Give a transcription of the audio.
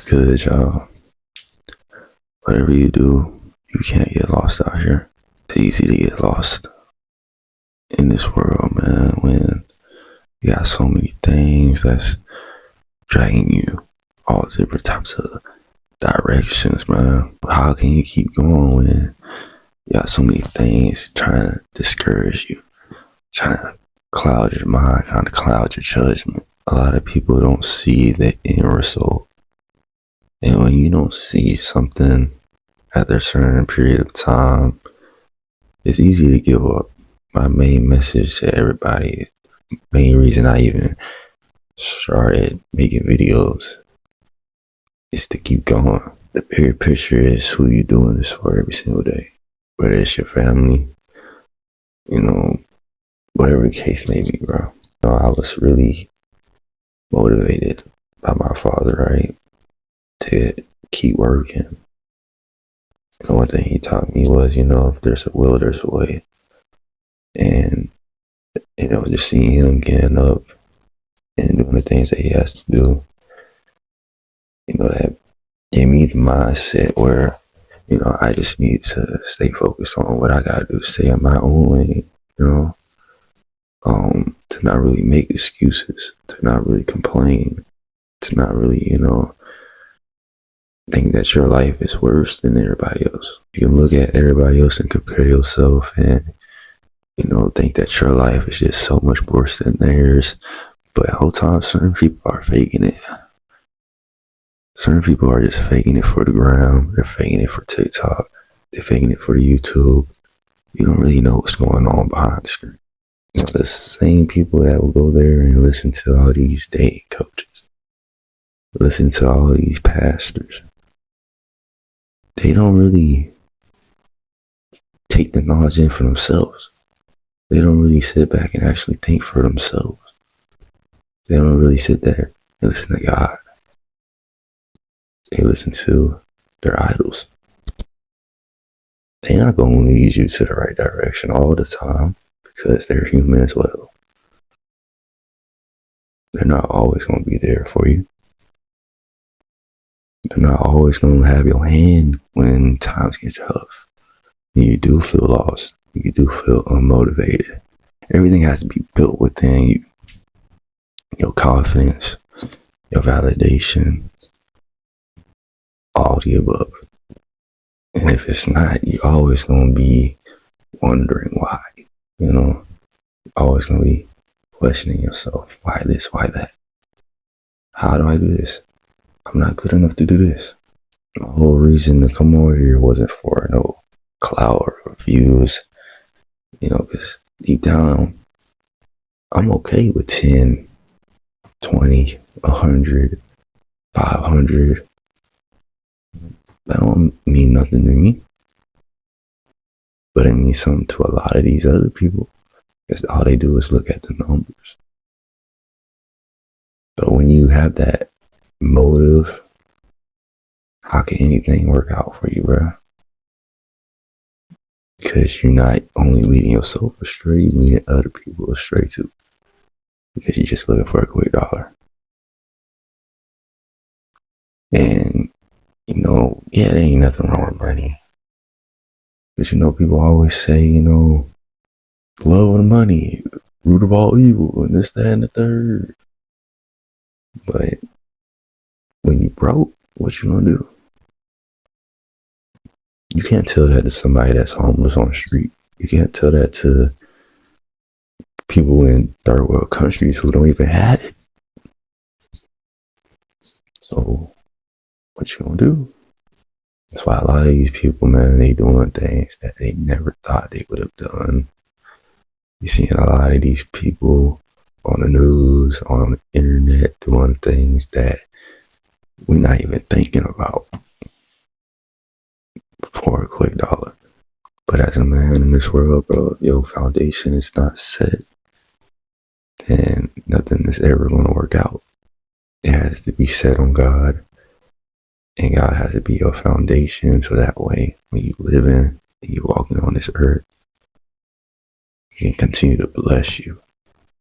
Good, y'all. Whatever you do, you can't get lost out here. It's easy to get lost in this world, man, when you got so many things that's dragging you all different types of directions, man. How can you keep going when you got so many things trying to discourage you, trying to cloud your mind, trying to cloud your judgment? A lot of people don't see the end result. And when you don't see something after a certain period of time, it's easy to give up. My main message to everybody, main reason I even started making videos is to keep going. The bigger picture is who you're doing this for every single day. Whether it's your family, whatever the case may be, bro. I was really motivated by my father, right? To keep working. And one thing he taught me was, if there's a will, there's a way. And, just seeing him getting up and doing the things that he has to do, that gave me the mindset where, I just need to stay focused on what I gotta do, stay in my own lane, to not really make excuses, to not really complain, to not really, think that your life is worse than everybody else. You can look at everybody else and compare yourself and, think that your life is just so much worse than theirs. But the whole time, certain people are faking it. Certain people are just faking it for the gram. They're faking it for TikTok. They're faking it for YouTube. You don't really know what's going on behind the screen. The same people that will go there and listen to all these dating coaches, listen to all these pastors, they don't really take the knowledge in for themselves. They don't really sit back and actually think for themselves. They don't really sit there and listen to God. They listen to their idols. They're not going to lead you to the right direction all the time because they're human as well. They're not always going to be there for you. They're not always going to have your hand when times get tough. You do feel lost. You do feel unmotivated. Everything has to be built within you. Your confidence, your validation, all the above. And if it's not, you're always going to be wondering why. You're always going to be questioning yourself. Why this? Why that? How do I do this? I'm not good enough to do this. The whole reason to come over here wasn't for no clout or views, because deep down, I'm okay with 10, 20, 100, 500. That don't mean nothing to me. But it means something to a lot of these other people, because all they do is look at the numbers. But when you have that motive, how can anything work out for you, bro? Because you're not only leading yourself astray, you're leading other people astray too. Because you're just looking for a quick dollar. And, there ain't nothing wrong with money. But people always say, love of the money, root of all evil, and this, that, and the third. But when you broke, what you gonna do? You can't tell that to somebody that's homeless on the street. You can't tell that to people in third world countries who don't even have it. So what you gonna do? That's why a lot of these people, man, they doing things that they never thought they would have done. You're seeing a lot of these people on the news, on the internet, doing things that we're not even thinking about for a quick dollar. But as a man in this world, bro, your foundation is not set, then nothing is ever going to work out. It has to be set on God, and God has to be your foundation, so that way when you live in and you walking on this earth, He can continue to bless you.